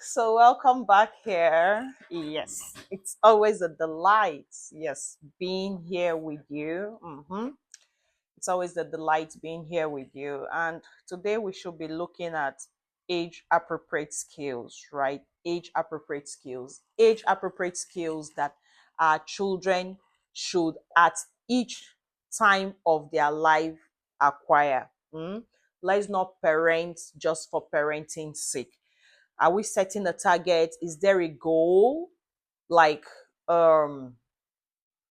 So welcome back here. Yes, it's always a delight. Yes, being here with you. It's always a delight being here with you. And today we should be looking at age appropriate skills, right? Age appropriate skills. Age appropriate skills that our children should at each time of their life acquire. Let's not parent just for parenting's sake. Are we setting a target? Is there a goal? Like um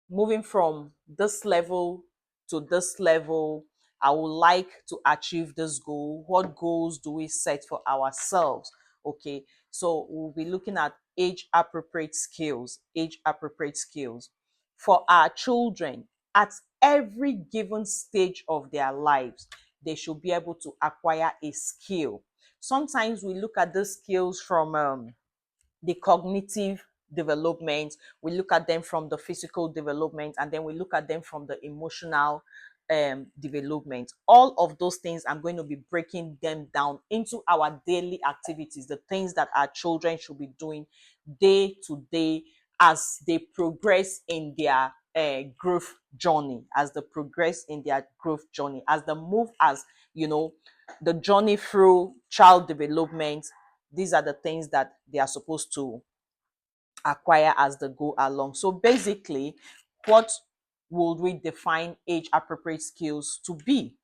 moving from this level to this level, I would like to achieve this goal. What goals do we set for ourselves? Okay, so we'll be looking at age appropriate skills, age appropriate skills for our children at every given stage of their lives. They should be able to acquire a skill. Sometimes we look at these skills from the cognitive development, we look at them from the physical development, and then we look at them from the emotional development. All of those things, I'm going to be breaking them down into our daily activities, the things that our children should be doing day to day as they progress in their growth journey, as they progress in their growth journey, as they move, as you know, the journey through child development. These are the things that they are supposed to acquire as they go along. So basically, what would we define age appropriate skills to be?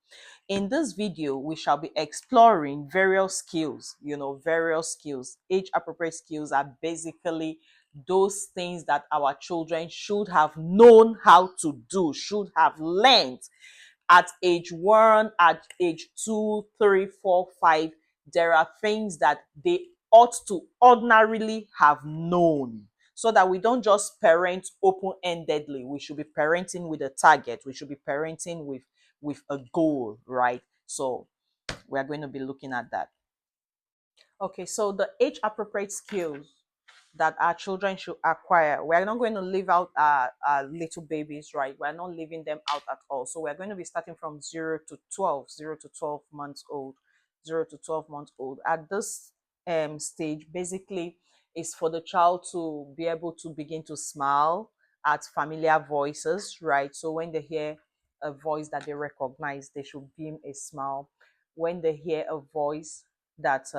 In this video, we shall be exploring various skills, various skills. Age appropriate skills are basically those things that our children should have known how to do, should have learned at age 1, at age 2, 3, 4, 5. There are things that they ought to ordinarily have known, so that we don't just parent open-endedly. We should be parenting with a target. We should be parenting with a goal, right? So we are going to be looking at that. Okay, so the age appropriate skills that our children should acquire. We're not going to leave out our little babies, right? We're not leaving them out at all. So we're going to be starting from 0 to 12, 0 to 12 months old, 0 to 12 months old. At this stage, basically, is for the child to be able to begin to smile at familiar voices, right? So when they hear a voice that they recognize, they should beam a smile. When they hear a voice that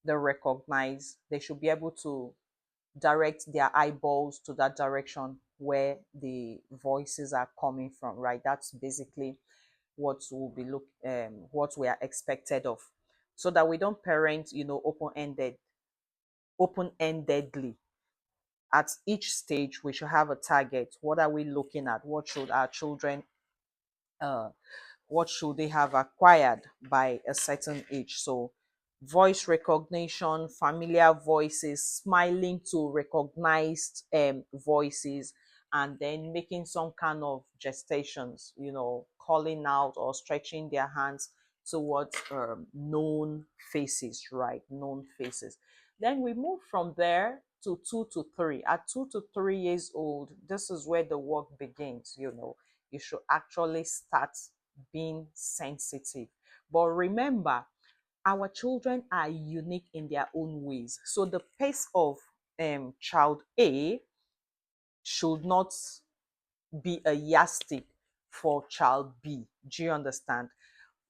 they recognize, they should be able to direct their eyeballs to that direction where the voices are coming from, right? That's basically what will be what we are expected of, so that we don't parent, open-endedly. At each stage, we should have a target. What are we looking at? What should our children uh, what should they have acquired by a certain age? So voice recognition, familiar voices, smiling to recognized voices, and then making some kind of gestations, calling out or stretching their hands towards known faces, right? Known faces. Then we move from there to 2 to 3. At 2 to 3 years old, this is where the work begins. You should actually start being sensitive. But remember, our children are unique in their own ways. So the pace of child A should not be a yardstick for child B. Do you understand?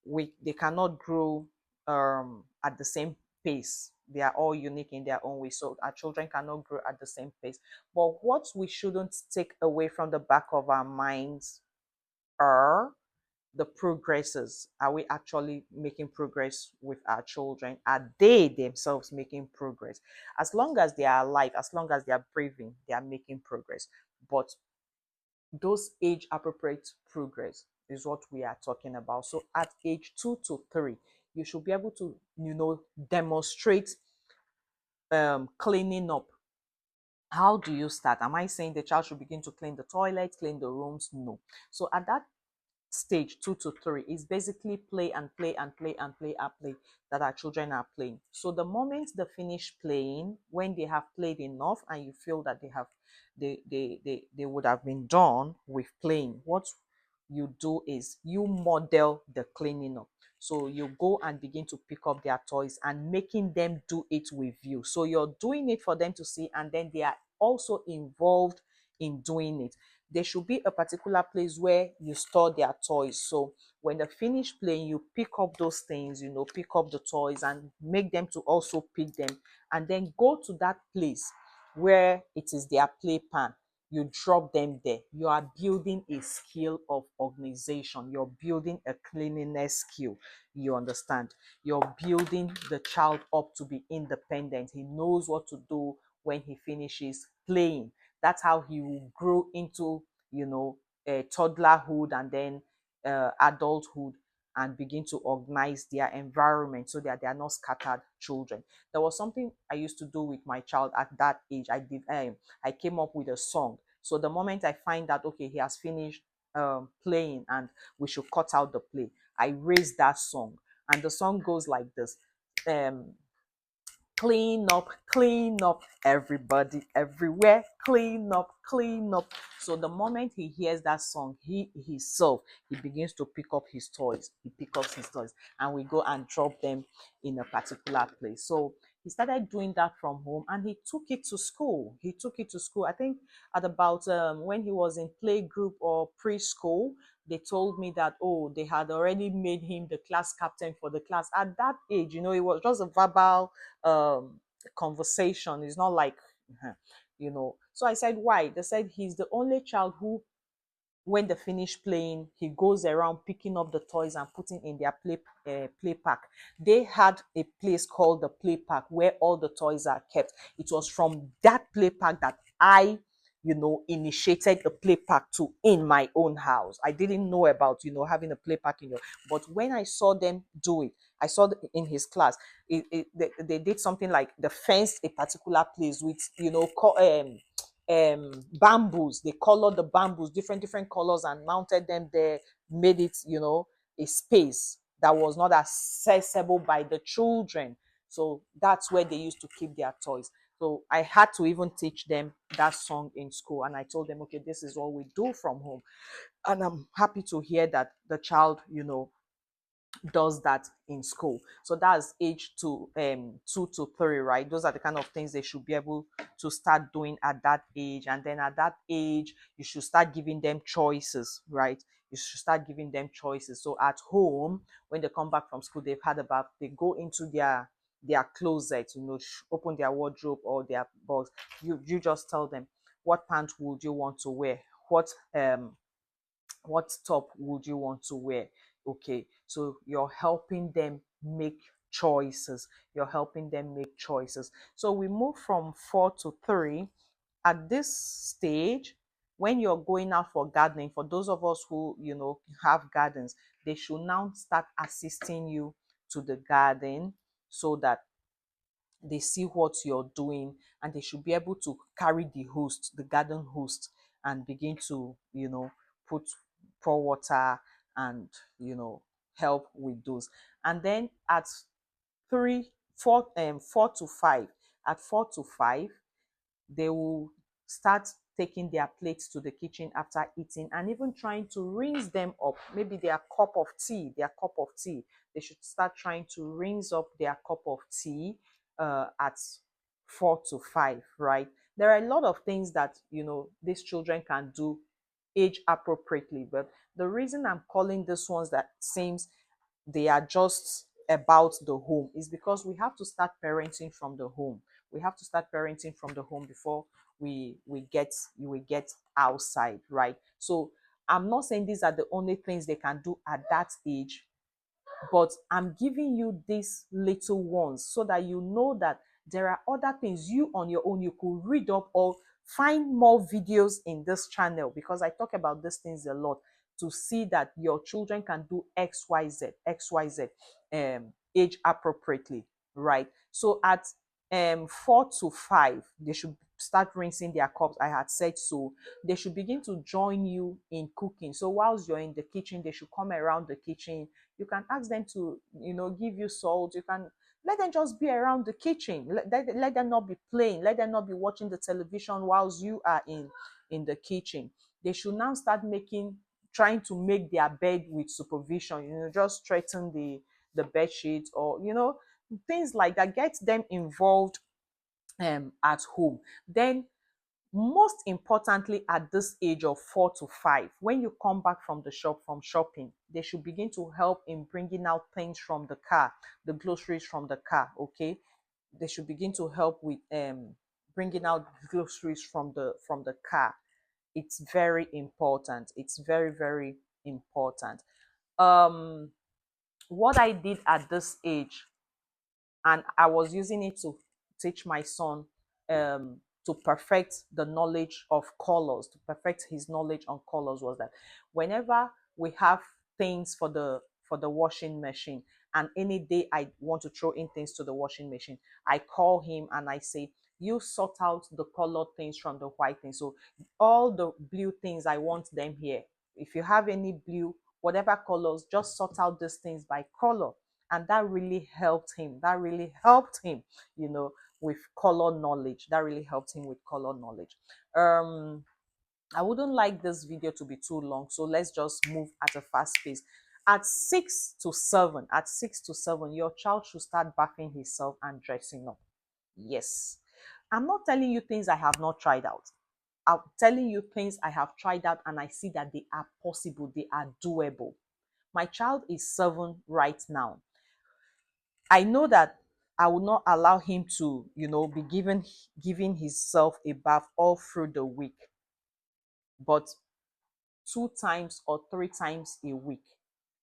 They cannot grow at the same pace. They are all unique in their own way. So our children cannot grow at the same pace. But what we shouldn't take away from the back of our minds are the progresses. Are we actually making progress with our children? Are they themselves making progress? As long as they are alive, as long as they are breathing, they are making progress. But those age appropriate progress is what we are talking about. So at age 2 to 3, you should be able to, demonstrate cleaning up. How do you start? Am I saying the child should begin to clean the toilet, clean the rooms? No. So at that stage 2 to 3 is basically play and play and play and play and play that our children are playing. So the moment they finish playing, when they have played enough and you feel that they would have been done with playing, what you do is you model the cleaning up. So you go and begin to pick up their toys and making them do it with you. So you're doing it for them to see, and then they are also involved in doing it. There should be a particular place where you store their toys. So when they finish playing, you pick up those things, pick up the toys and make them to also pick them, and then go to that place where it is their play pan. You drop them there. You are building a skill of organization. You're building a cleanliness skill. You understand? You're building the child up to be independent. He knows what to do when he finishes playing. That's how he will grow into, toddlerhood, and then adulthood, and begin to organize their environment so that they are not scattered children. There was something I used to do with my child at that age. I came up with a song. So the moment I find that, okay, he has finished playing and we should cut out the play, I raise that song, and the song goes like this. um clean up, everybody, everywhere, clean up. So the moment he hears that song, he himself, he begins to pick up his toys. He picks up his toys, and we go and drop them in a particular place. So he started doing that from home, and he took it to school. I think at about when he was in play group or preschool, they told me that, oh, they had already made him the class captain for the class. At that age, it was just a verbal conversation. It's not like, So I said, why? They said he's the only child who, when they finish playing, he goes around picking up the toys and putting in their play pack. They had a place called the play pack where all the toys are kept. It was from that play pack that I, initiated a play pack to in my own house. I didn't know about, having a play pack in your, but when I saw them do it, I saw in his class, they did something like they fenced a particular place with, bamboos. They colored the bamboos different colors and mounted them there, made it, a space that was not accessible by the children. So that's where they used to keep their toys. So I had to even teach them that song in school, and I told them, okay, this is what we do from home. And I'm happy to hear that the child, does that in school. So that's age 2 to 3, right? Those are the kind of things they should be able to start doing at that age. And then at that age, you should start giving them choices, right? You should start giving them choices. So at home, when they come back from school, they've had a bath, they go into their closet, open their wardrobe or their box. You just tell them, what pants would you want to wear? What top would you want to wear? Okay, so you're helping them make choices. So we move from 4 to 3. At this stage, when you're going out for gardening, for those of us who have gardens, they should now start assisting you to the garden, so that they see what you're doing, and they should be able to carry the garden host, and begin to, put pour water, and help with those. And then at 4 to 5, at 4 to 5, they will start taking their plates to the kitchen after eating, and even trying to rinse them up. Maybe their cup of tea. They should start trying to rinse up their cup of tea at 4 to 5, right? There are a lot of things that these children can do age appropriately, but the reason I'm calling these ones that seems they are just about the home is because we have to start parenting from the home. Before we get outside, right? So I'm not saying these are the only things they can do at that age, but I'm giving you these little ones so that you know that there are other things you on your own you could read up or find more videos in this channel, because I talk about these things a lot, to see that your children can do XYZ age appropriately, right? So at 4 to 5, they should start rinsing their cups. I had said so. They should begin to join you in cooking. So whilst you're in the kitchen, they should come around the kitchen. You can ask them to, give you salt. You can let them just be around the kitchen. Let them not be playing. Let them not be watching the television whilst you are in the kitchen. They should now start trying to make their bed with supervision. Just straighten the bed sheets, or things like that. Get them involved at home. Then most importantly, at this age of 4 to 5, when you come back from the shop, from shopping, they should begin to help in bringing out things from the car, the groceries from the car. Okay, they should begin to help with bringing out groceries from the car. It's very important. It's very, very important. um what I did at this age, and I was using it to teach my son, to perfect the knowledge of colors, to perfect his knowledge on colors, was that whenever we have things for the washing machine, and any day I want to throw in things to the washing machine, I call him and I say, you sort out the colored things from the white things. So all the blue things, I want them here. If you have any blue, whatever colors, just sort out these things by color. And that really helped him. That really helped him, you know, with color knowledge. That really helped him with color knowledge. I wouldn't like this video to be too long, so let's just move at a fast pace. At 6 to 7, your child should start bathing himself and dressing up. Yes. I'm not telling you things I have not tried out. I'm telling you things I have tried out, and I see that they are possible, they are doable. My child is 7 right now. I know that I will not allow him to, be giving himself a bath all through the week, but 2 times or 3 times a week,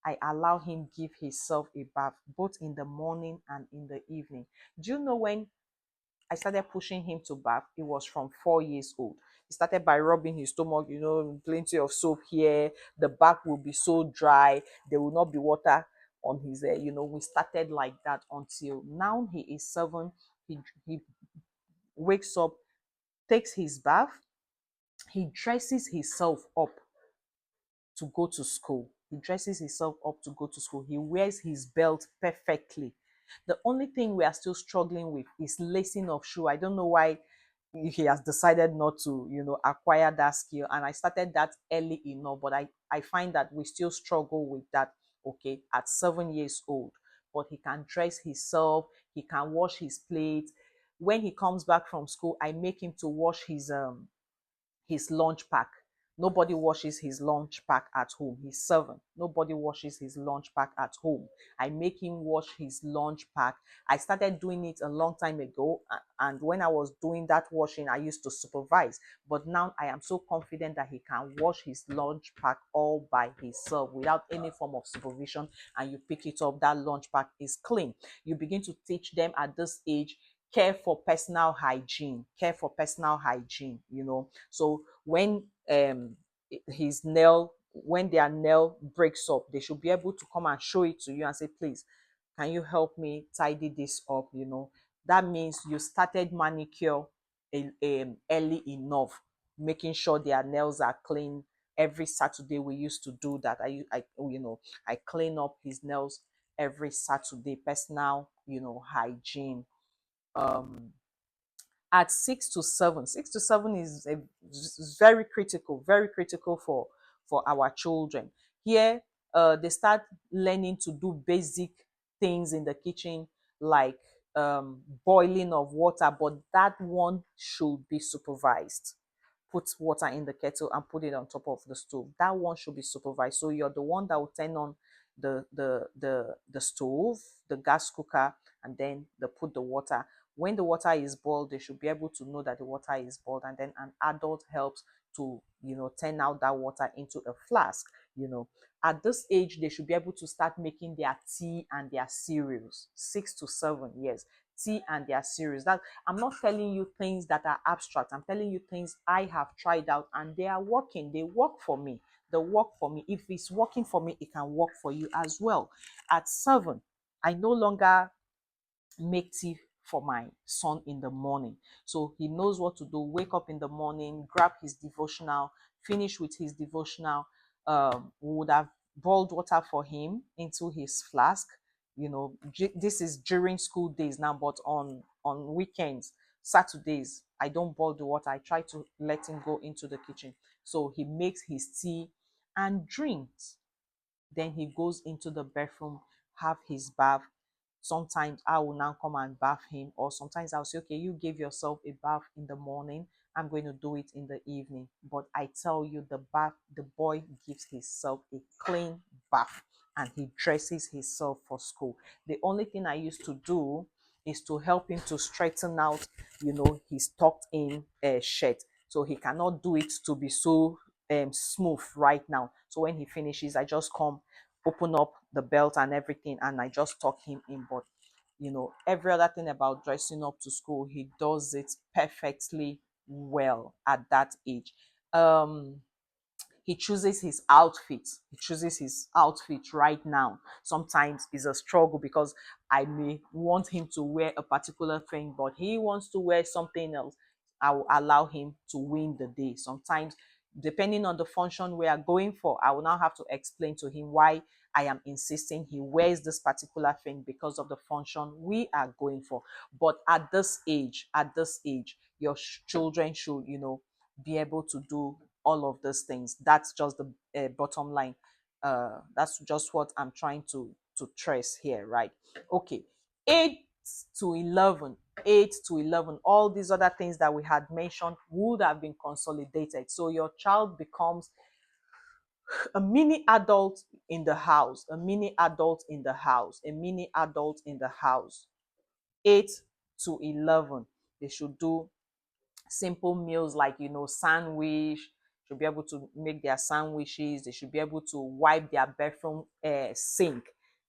I allow him give himself a bath, both in the morning and in the evening. Do you know when I started pushing him to bath? It was from 4 years old. He started by rubbing his stomach, plenty of soap here. The back will be so dry, there will not be water on his hair. We started like that until now he is 7. He wakes up, takes his bath, he dresses himself up to go to school. He dresses himself up to go to school. He wears his belt perfectly. The only thing we are still struggling with is lacing of shoe. I don't know why he has decided not to, acquire that skill. And I started that early enough, but I find that we still struggle with that, okay, at 7 years old. But he can dress himself, he can wash his plate. When he comes back from school, I make him to wash his lunch pack. Nobody washes his lunch pack at home. He's 7. Nobody washes his lunch pack at home. I make him wash his lunch pack. I started doing it a long time ago. And when I was doing that washing, I used to supervise. But now I am so confident that he can wash his lunch pack all by himself without any form of supervision. And you pick it up, that lunch pack is clean. You begin to teach them at this age care for personal hygiene, so when when their nail breaks up, they should be able to come and show it to you and say, please, can you help me tidy this up? That means you started manicure early enough, making sure their nails are clean. Every Saturday we used to do that. I clean up his nails every Saturday. Personal hygiene. At 6 to 7, 6 to 7 is very critical for our children. Here they start learning to do basic things in the kitchen, like boiling of water, but that one should be supervised. Put water in the kettle and put it on top of the stove. That one should be supervised. So you're the one that will turn on the stove, the gas cooker, and then they put the water. When the water is boiled, they should be able to know that the water is boiled, and then an adult helps to turn out that water into a flask. At this age, they should be able to start making their tea and their cereals. 6 to 7 years, tea and their cereals. That I'm not telling you things that are abstract. I'm telling you things I have tried out, and they are working. They work for me. They work for me. If it's working for me, it can work for you as well. At 7, I no longer make tea for my son in the morning. So he knows what to do. Wake up in the morning, grab his devotional, finish with his devotional. We would have boiled water for him into his flask. This is during school days now, but on weekends, Saturdays, I don't boil the water. I try to let him go into the kitchen. So he makes his tea and drinks. Then he goes into the bathroom have his bath. Sometimes I will now come and bath him, or sometimes I'll say, okay, you give yourself a bath in the morning, I'm going to do it in the evening. But I tell you, the boy gives himself a clean bath and he dresses himself for school. The only thing I used to do is to help him to straighten out, his tucked in shirt. So he cannot do it to be so smooth right now. So when he finishes, I just come, open up the belt and everything, and I just tuck him in. But every other thing about dressing up to school, he does it perfectly well at that age. um he chooses his outfit. He chooses his outfit right now. Sometimes it's a struggle because I may want him to wear a particular thing, but he wants to wear something else. I will allow him to win the day. Sometimes, depending on the function we are going for, I will now have to explain to him why I am insisting he wears this particular thing because of the function we are going for. But at this age, your children should, be able to do all of those things. That's just the bottom line. That's just what I'm trying to trace here, right? Okay, 8 to 11, 8 to 11. All these other things that we had mentioned would have been consolidated. So your child becomes a mini adult in the house, a mini adult in the house, a mini adult in the house. 8 to 11, they should do simple meals like sandwich. Should be able to make their sandwiches. They should be able to wipe their bathroom sink.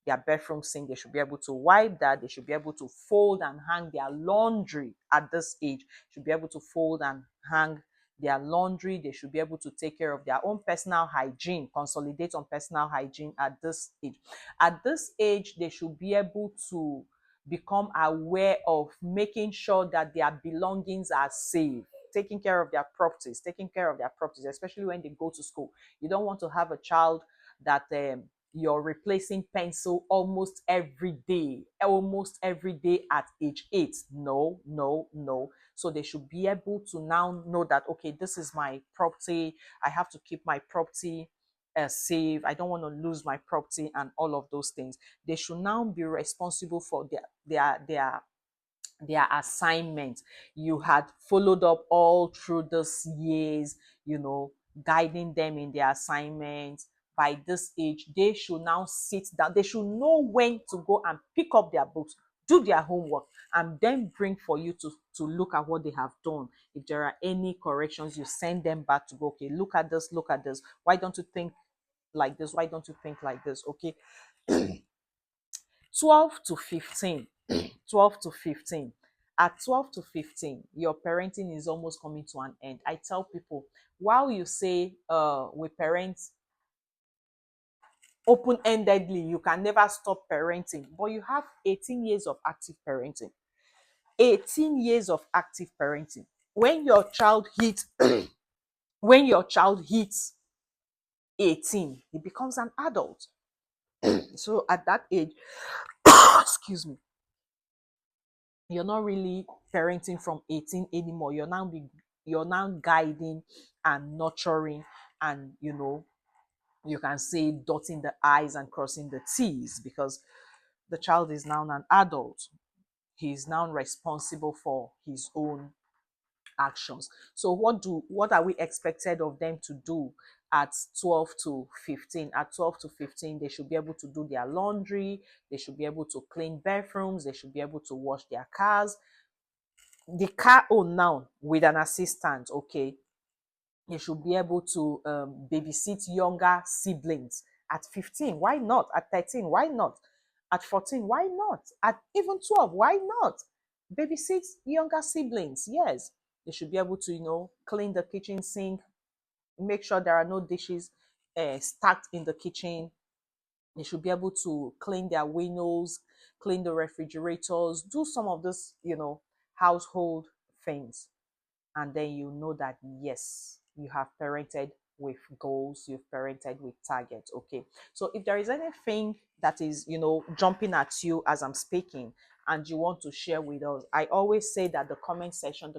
They should be able to wipe that. They should be able to fold and hang their laundry at this age. Should be able to fold and hang their laundry. They should be able to take care of their own personal hygiene, consolidate on personal hygiene at this age. At this age, they should be able to become aware of making sure that their belongings are safe, taking care of their properties, especially when they go to school. You don't want to have a child that you're replacing pencil almost every day at age 8. No, no, no. So they should be able to now know that, okay, this is my property. I have to keep my property safe. I don't want to lose my property and all of those things. They should now be responsible for their assignment. You had followed up all through these years, guiding them in their assignments. By this age, they should now sit down. They should know when to go and pick up their books, do their homework, and then bring for you to look at what they have done. If there are any corrections, you send them back to go, okay, look at this, look at this. Why don't you think like this? Why don't you think like this? Okay. 12 to 15. 12 to 15. At 12 to 15, your parenting is almost coming to an end. I tell people, while you say we parent open-endedly, you can never stop parenting, but you have 18 years of active parenting. 18 years of active parenting. When your child hits when your child hits 18, he becomes an adult. So at that age, excuse me, you're not really parenting from 18 anymore. You're now guiding and nurturing, and you can say dotting the i's and crossing the t's, because the child is now an adult. He's now responsible for his own actions. So what are we expected of them to do at 12 to 15? At 12 to 15, they should be able to do their laundry, they should be able to clean bathrooms, they should be able to wash their cars. The car own now with an assistant, okay, you should be able to babysit younger siblings at 15. Why not? At 13, why not? At 14, why not? At even 12, why not? Babysit younger siblings, yes. They should be able to, clean the kitchen sink, make sure there are no dishes stacked in the kitchen. They should be able to clean their windows, clean the refrigerators, do some of this, household things. And then you know that, yes, you have parented with goals, you've parented with targets. Okay. So if there is anything that is, jumping at you as I'm speaking and you want to share with us, I always say that the comment section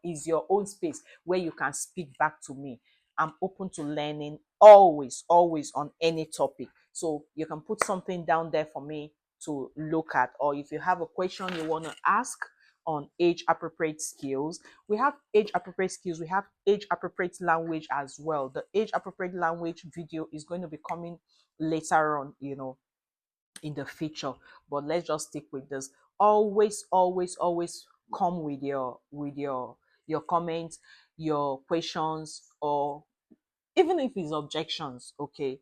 is your own space where you can speak back to me. I'm open to learning always, always on any topic. So you can put something down there for me to look at, or if you have a question you want to ask on age appropriate skills, we have age appropriate skills, we have age appropriate language as well. The age appropriate language video is going to be coming later on, in the future, but let's just stick with this. Always, always, always come with your comments, your questions, or even if it's objections. Okay,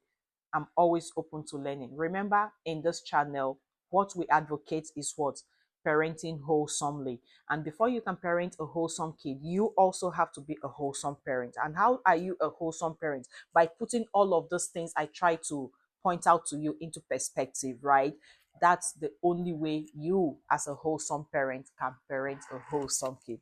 I'm always open to learning. Remember, in this channel, what we advocate is what? Parenting wholesomely. And before you can parent a wholesome kid, you also have to be a wholesome parent. And how are you a wholesome parent? By putting all of those things I try to point out to you into perspective, right? That's the only way you, as a wholesome parent, can parent a wholesome kid.